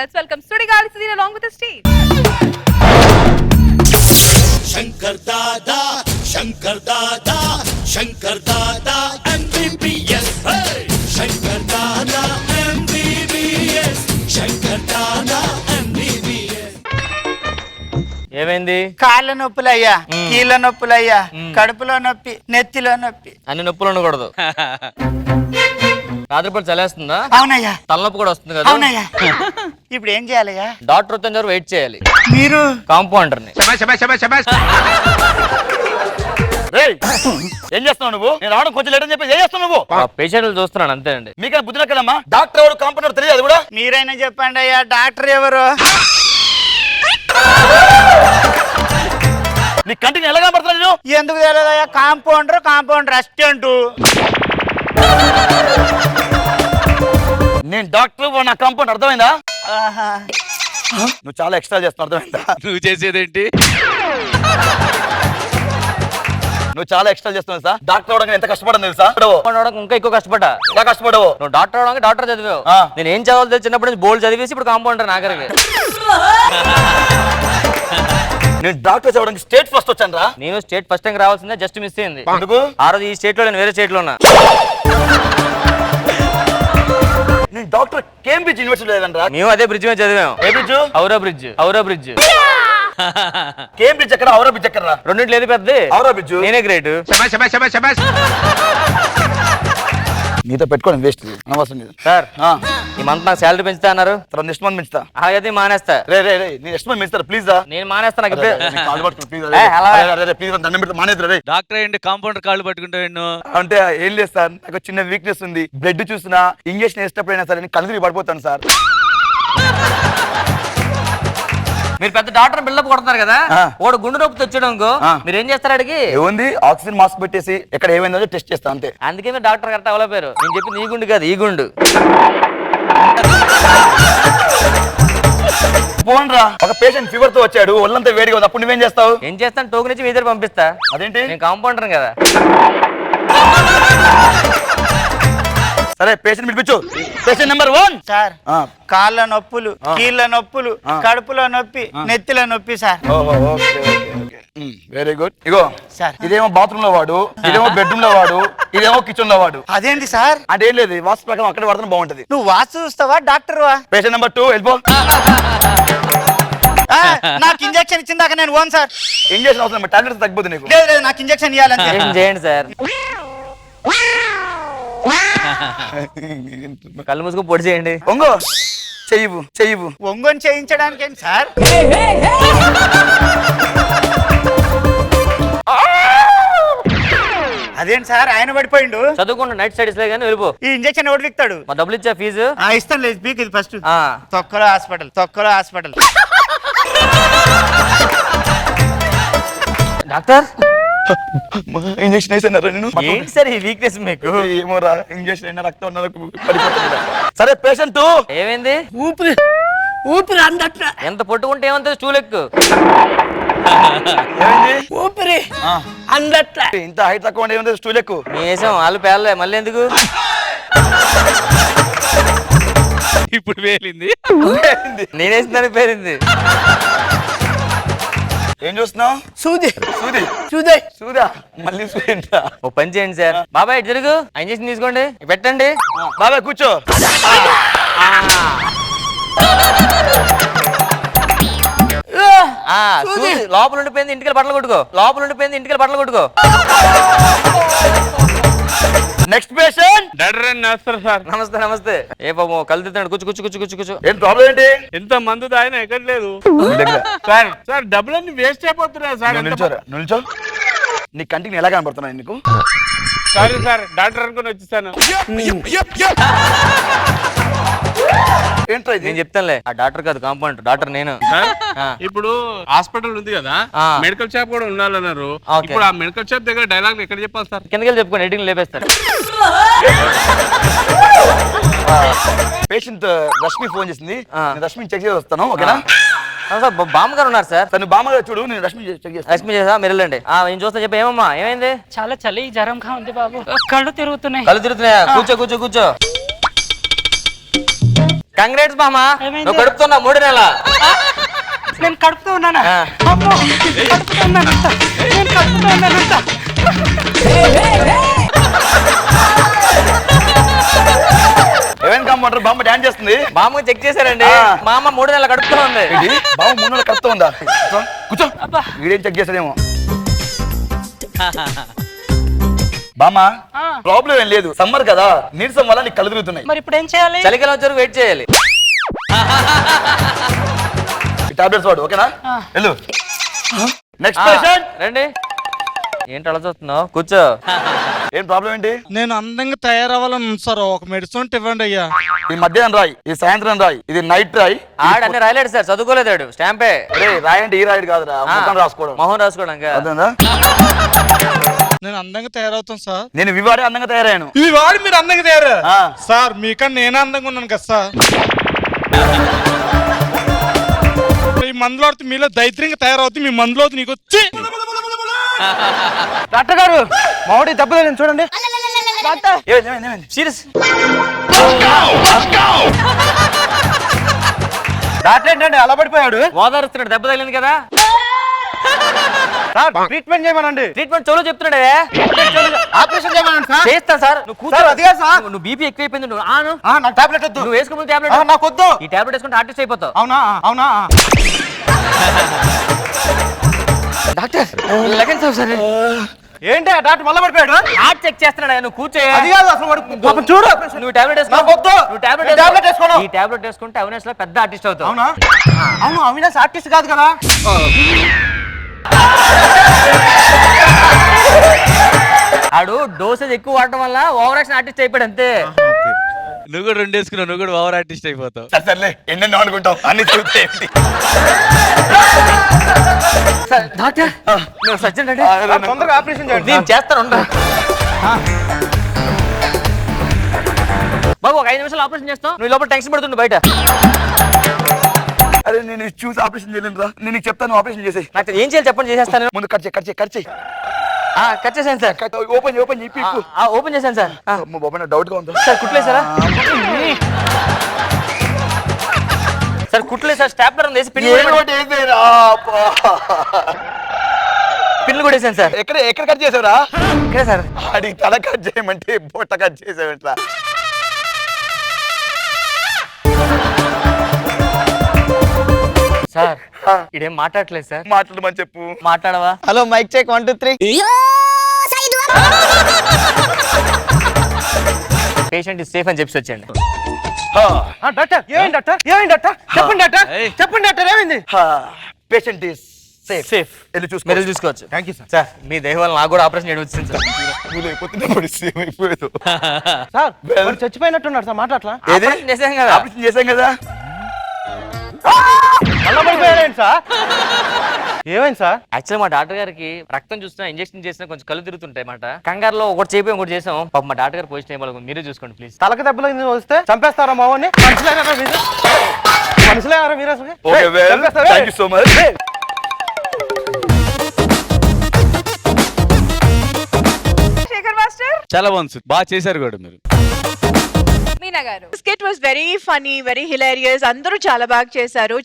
let's welcome Sudigali Sudhir along with his team. Shankar Dada, Shankar Dada, Shankar Dada, MBBS. Hey! Shankar Dada, MBBS. Shankar Dada, MBBS. ఏమైంది? కాళ్ళ నొప్పులయ్యా, కీళ్ళ నొప్పులయ్యా, కడుపులో నొప్పి, నెత్తిలో నొప్పి. అన్ని నొప్పులు ఉండకూడదు. రాత్రిపూట చలేస్తుందా? అవునయ్యా. తలనొప్పి కూడా వస్తుంది కదా? అవునయ్యా. ఇప్పుడు ఏం చేయాలయ్యా? డాక్టర్ వచ్చేంత వరకు వెయిట్ చేయాలి. మీరు కాంపౌండర్ ని. ఏం చేస్తున్నావు నువ్వు? నేను రావడం కొంచెం లేట్ అని చెప్పి ఏం చేస్తున్నావు నువ్వు? పేషెంట్లు చూస్తున్నాను అంతే అండి. మీకైనా బుద్ధి కదమ్మా? డాక్టర్ ఎవరు, కాంపౌండర్ తెలియదు అది కూడా? మీరైనా చెప్పండి అయ్యా, డాక్టర్ ఎవరు? నీ కంటిని ఎలా కనపడుతున్నా నేను? ఎందుకు తెలియదయ్యా? Compounder assistant. నేను డాక్టర్, నా కాంపౌండర్, అర్థమైందా? నువ్వు చాలా ఎక్స్ట్రా చేస్తున్నావు, అర్థమైందా? నువ్వు చేసేదేంటి? నువ్వు చాలా ఎక్స్ట్రా చేస్తున్నావు సార్. డాక్టర్ అవడానికి ఎంత కష్టపడను తెలుసా? ఇంకా ఎక్కువ కష్టపడ్డా. ఎలా కష్టపడవు? నువ్వు డాక్టర్ అవడానికి డాక్టర్ చదివావు. ఆ. నేను ఏం చదవాలి చిన్నప్పటి నుంచి బోల్డ్ చదివేసి ఇప్పుడు కాంపౌండర్ నాగరికి. నేను డాక్టర్ చదవడానికి స్టేట్ ఫస్ట్ వచ్చాను రా. నేను స్టేట్ ఫస్ట్ టైం రావాల్సిందే, జస్ట్ మిస్ అయింది. ఎందుకు? ఆ రోజు ఈ స్టేట్ లో నేను వేరే స్టేట్ లో ఉన్నా. నేను డాక్టర్ కేంబ్రిడ్జ్ యూనివర్సిటీ లేదంటరా. మేము అదే బ్రిడ్జ్ మీద చదివాం. ఏ బ్రిడ్జ్? ఔరా బ్రిడ్జ్. కేంబ్రిడ్జ్ ఎక్కడ, ఔరా బ్రిడ్జ్ ఎక్కడ? రెండింటి లేదు పెద్ద. ఔరా బ్రిడ్జ్ నేనే గ్రేట్. నీతో పెట్టుకోండి వేస్ట్, అనవసరం లేదు. సార్ ఈ మంత్ నాకు శాలరీ పెంచుతా అన్నారు. తర్వాత నెక్స్ట్ మంత్ పెంచుతా. అలాగైతే మానేస్తా. రే నేను నెక్స్ట్ మంత్ పెంచుతారా ప్లీజ్ రా. నేను మానేస్తా. నాకు ఇప్పుడే ప్లీజ్ దండం పెడతా, మానేద్దురా రే. డాక్టర్ ఏంటి కాంపౌండర్ కాళ్ళు పట్టుకుంటావు? అంటే ఏం లేదు సార్, నాకు చిన్న వీక్నెస్ ఉంది. బ్లడ్ చూసినా, ఇంజక్షన్ వేసేటప్పుడైనా సరే నేను కళ్ళు తిరిగి పడిపోతాను సార్. మీరు పెద్ద డాక్టర్ బిల్డప్ కొడుతున్నారు కదా, వాడు గుండె నొప్పి తెచ్చడంకో మీరు ఏం చేస్తారు? అడిగి ఏముంది, ఆక్సిజన్ మాస్క్ పెట్టేసి ఎక్కడ ఏమైందో టెస్ట్ చేస్తా అంతే. అందుకే మీరు డాక్టర్ కరెక్ట్ అవ్వలేపారు. నేను చెప్పింది ఈ గుండు కాదు, ఈ గుండు. పోన్రా, ఒక పేషెంట్ ఫీవర్ తో వచ్చాడు, ఒళ్ళంతా వేడిగా ఉంది, అప్పుడు నువ్వేం చేస్తావు? ఏం చేస్తాను, టోకెన్ ఇచ్చి మీ దగ్గర పంపిస్తా. అదేంటి? నేను కాంపౌండర్ కదా. సరే పేషెంట్ పిలిపించు. Patient number 1 sir. కాళ్ళ నొప్పులు, కీళ్ళ నొప్పులు, కడుపులో నొప్పి, నెత్తిలో నొప్పి సార్. Very good. ఇగో సార్, ఇదేమో బాత్రూమ్ లో వాడు, ఇదేమో బెడ్రూమ్ లో వాడు, ఇదేమో కిచెన్ లో వాడు. అదేంటి సార్? అంటే ఏం లేదు, వాస్తు ప్రకారం అక్కడ వాడుతున్నా బాగుంటది. నువ్వు వాస్తు చూస్తావా, డాక్టర్ వా? పేషెంట్ నెంబర్ 2 వెళ్ళిపో. నాకు ఇంజక్షన్ ఇచ్చిందాక నేను ఓన్ సార్. ఇంజక్షన్ అవసరం, టాబ్లెట్స్ తగ్గిపోతుంది నీకు. లేదు నాకు ఇంజక్షన్ ఇవ్వాలంటే. ఏం చేయండి సార్. కళ్ళు మూసుకు పొడి చేయండి. ఒంగో చెయ్యవు. ఒంగోని చేయించడానికి ఏంటి సార్? అదేంటి సార్, ఆయన పడిపోయిండు. చదువుకుంటా, నైట్ స్టడీస్ లే కానీ వెళ్ళిపో. ఈ ఇంజక్షన్ ఎవరు ఇస్తాడు? మా డబ్బులు ఇచ్చా ఫీజు. ఇస్తాను లేదు, పీక్ ఇది ఫస్ట్. తొక్కలో హాస్పిటల్. డాక్టర్ ఇంజక్షన్ వేసారా నేను? ఏంటి సార్ ఈ వీక్నెస్ మీకు? ఏమో రా, ఇంజక్షన్ అయినా రక్తం ఉన్నది పడిపోతుంది. సరే పేషెంట్ 2 ఏమైంది? ఊపిరి అందట్ల. ఎంత పొట్టుకుంటే ఏమంత స్టూలెక్కు. ఊపిరి అందట్ల. ఇంత హైట్ తక్కువ ఉంటే ఏమంటే స్టూల్ ఎక్కువ. వేసాం, వాళ్ళు పేర్లే, మళ్ళీ ఎందుకు? ఇప్పుడు పేలింది. నేనేసిందని పేరింది. ఏం చూస్తున్నావు? సూదా మళ్ళీ సూదా. ఓ పని చేయండి సార్. బాబాయ్ ఇటు జరుగు, ఇంజక్షన్ తీసుకోండి, పెట్టండి. బాబాయ్ కూర్చో. లోపల ఉండిపోయింది, ఇంటికి బట్టలు కొట్టుకో. Next patient. నమస్తే. ఏ బాబు కళ్ళు తిన్నాడు, కూర్చు. ఏం ప్రాబ్లం ఏంటి? ఎంత మందు తాగినా ఎక్కట్లేదు సార్. డబ్బులన్నీ వేస్ట్ అయిపోతున్నాయి సార్. నిల్చో. నీ కంటికి ఎలా కనపడుతున్నాయి నీకు? సారీ సార్, డాక్టర్ అనుకుని వచ్చేసాను. ఏంట్రా ఇది? నేను చెప్తానులే, ఆ డాక్టర్ కాదు కాంపౌండర్, డాక్టర్ నేను. ఇప్పుడు హాస్పిటల్ ఉంది కదా, మెడికల్ షాప్ కూడా ఉండాలన్నారు. ఇప్పుడు ఆ మెడికల్ షాప్ దగ్గర డైలాగ్ ఎక్కడ చెప్పాలి సార్? కిందకెళ్ళి చెప్పుకోండి, ఎడిటింగ్ లేపేస్తారు. పేషెంట్ రష్మి ఫోన్ చేసింది, రష్మి చెక్ చేసి వస్తాను. ఓకేనా? బామ్మగారు ఉన్నారు సార్. తను బామ్మగారు చూడు, నేను రష్మి చెక్ చేస్తాను. రష్మి చేసా, మీరు వెళ్ళండి. నేను చూస్తా. చెప్పి ఏమమ్మా, ఏమైంది? చాలా చలి, జ్వరంగా ఉంది బాబు, కళ్ళు తిరుగుతున్నాయి. కూర్చో. కంగ్రాట్స్ మామా, ఏమైంది? నువ్వు కడుపుతున్నా 3 నెలల. నేను కడుపుతూ ఉన్నానా? అమ్మో, కడుపుతూ ఉన్నానంట. నేను కడుపుతూ ఉన్నానంట. ఏమైనా కాంపౌండర్ బామ్మ డాన్స్ చేస్తుంది. మామూలు చెక్ చేశారండి, మా అమ్మ 3 నెలల కడుపుతూ ఉంది. ఏంటి బామ్మ 3 నెలలు కడుపుతూ ఉందా? కూర్చో. వీడేం చెక్ చేస్తాడేమో. బామ్మ ప్రాబ్లం ఏం లేదు, సమ్మర్ కదా, నీరసం వల్ల నీకు కళ్ళు తిరుగుతున్నాయి. మరి ఇప్పుడు ఏం చేయాలి? చలికాలం వచ్చే వరకు వెయిట్ చేయాలి. టాబ్లెట్స్ వాడు, ఓకేనా? వెళ్ళు. నెక్స్ట్ పేషెంట్ రండి. ఏంటి అలా చూస్తున్నావు? కూర్చో. ఏం ప్రాబ్లం ఏంటి? నేను అందంగా తయారవ్వాలని సార్, ఒక మెడిసిన్ ఇవ్వండి అయ్యా. ఈ మధ్యాహ్నం రాయి, ఈ సాయంత్రం రాయి, ఇది నైట్ రాయి. ఆడన్ని రాయలేడు సార్, చదువుకోలేదాడు. స్టాంపే. రాయి అంటే ఈ రాయుడు కాదురా, మొత్తం రాసుకోవడం. మొహం రాసుకోవడం. అర్థమైందా? నేను అందంగా తయారవుతాను సార్. నేను వివాడే అందంగా తయారయ్యాను. ఇవి వాడి మీరు అందంగా తయారు ఆ. సార్, మీకన్నా నేనే అందంగా ఉన్నాను కదా సార్. ఈ మందులో ఆడితే మీలో దైత్యంగా తయారవుతుంది, మీ మందులో నీకు వచ్చి. డాక్టర్ గారు, మామిడి దెబ్బ తగిలింది చూడండి. డాక్టర్, ఏమైంది? సీరియస్. డాక్టర్ ఏంటండి అలా పడిపోయాడు? ఓదారుస్తున్నాడు, దెబ్బ తగిలింది కదా. ట్రీట్మెంట్ చేయమనండి. ట్రీట్మెంట్ చోలో చెప్తున్నాడే. ఆపరేషన్ చేయమనండి సార్. చేస్తా సార్, నువ్వు కూర్చో. సార్, అది కాదు సార్. నువ్వు బీపీ ఎక్కువైపోయింది. నువ్వు ఆను. నాకు టాబ్లెట్ వద్దు. నువ్వు వేసుకున్న టాబ్లెట్ నాకు వద్దు. ఈ టాబ్లెట్ వేసుకుంటే ఆర్టిస్ట్ అయిపోతావు. అవునా? అవునా? Doctor lagan sir. ఏంటి డాక్టర్ మళ్ళీ పడిపోయాడు? హార్ట్ చెక్ చేస్తున్నాడు. నువ్వు కూర్చో. అది కాదు అసలు వాడు పాపం చూడు. నువ్వు టాబ్లెట్ వేసుకో. నాకు వద్దు. నువ్వు టాబ్లెట్ నేను టాబ్లెట్ వేసుకోను. ఈ టాబ్లెట్ వేసుకుంటే అవినాష్ లో పెద్ద ఆర్టిస్ట్ అవుతావు. అవునా? అవును, అవినాష్ ఆర్టిస్ట్ కాదు కదా. ఆడు డోసేజ్ ఎక్కువ వాడటం వల్ల ఓవర్ యాక్షన్ ఆర్టిస్ట్ అయిపోయాడు అంతే. నువ్వు కూడా 2 వేసుకున్నావు, నువ్వు కూడా ఓవర్ ఆర్టిస్ట్ అయిపోతావు. సర్లే, ఎన్నెన్నో అనుకుంటాం, అన్ని చూస్తే డాక్టర్ నువ్వు సచిన్ రెడ్డి, తొందరగా ఆపరేషన్ చేయండి. నేను చేస్తాను. ఉండు. బాబు ఒక 5 నిమిషాలు ఆపరేషన్ చేస్తాం. నువ్వు లోపల టెన్షన్ పడుతుండు బయట. అరే నేను చూసి ఆపరేషన్ చేయలేను రా, నేను నీకు చెప్తాను ఆపరేషన్ చేసేయి. నాకు ఏం చేయాలి చెప్పండి, చేసేస్తాను. ముందు కట్ చేయి. కట్ చేశాను సార్. ఓపెన్ చెప్పి ఓపెన్ చేశాను సార్. బాబా డౌట్ గా ఉందా? సార్ కుట్లేసారా? సార్ కుట్లేదు సార్. స్టాప్లర్ ఉంది, వేసి పిన్లు కూడా వేసాను సార్. ఎక్కడ కట్ చేసావురా? ఇక్కడే సార్. అడిగి తల కట్ చేయమంటే బొట్ట కట్ చేసావు ఎట్లా? సార్ ఇదేం మాట్లాడలేదు సార్. మాట్లాడమని చెప్పు. మాట్లాడవా? Hello, mike check 1 2 3. Patient is safe అని చెప్పి వచ్చండి. డాక్టర్ ఏమైంది? డాక్టర్ ఏమైంది? డాక్టర్ చెప్పండి. డాక్టర్ చెప్పండి. డాక్టర్ ఏమైంది? Patient is safe. వెళ్ళి మీరు చూసుకోవచ్చు. Thank you sir. సార్ మీ దయ వల్ల నాకు కూడా ఆపరేషన్ చేయడం వచ్చింది సార్. సార్ వాడు చచ్చిపోయినట్టున్నాడు సార్, మాట్లాడలా? ఆపరేషన్ చేశాం కదా. ఆపరేషన్ చేశాం కదా. మళ్ళా పడిపోయాడు సార్. ఏమైంది సార్? యాక్చువల్ మా డాక్టర్ గారికి రక్తం చూసినా ఇంజెక్షన్ చేసినా కొంచెం కళ్ళు తిరుగుతుంటాయి మాట. కంగారులో ఒకటి చేయి ఒకటి చేసాం. పాపం మా డాక్టర్ గారు పొజిషన్ ఏమో మీరే చూసుకోండి ప్లీజ్. తలకి దెబ్బలు వస్తే చంపేస్తారా మావాడిని? మనుషులేనారా మీరు? మనుషులేనారా మీరు అసలు? Okay well, thank you so much. Shekhar master, చాలా బాగుంది, బాగా చేశారు కూడా మీరు. మీనా గారు. Skit was very funny, very hilarious. అందరూ చాలా బాగా చేశారు.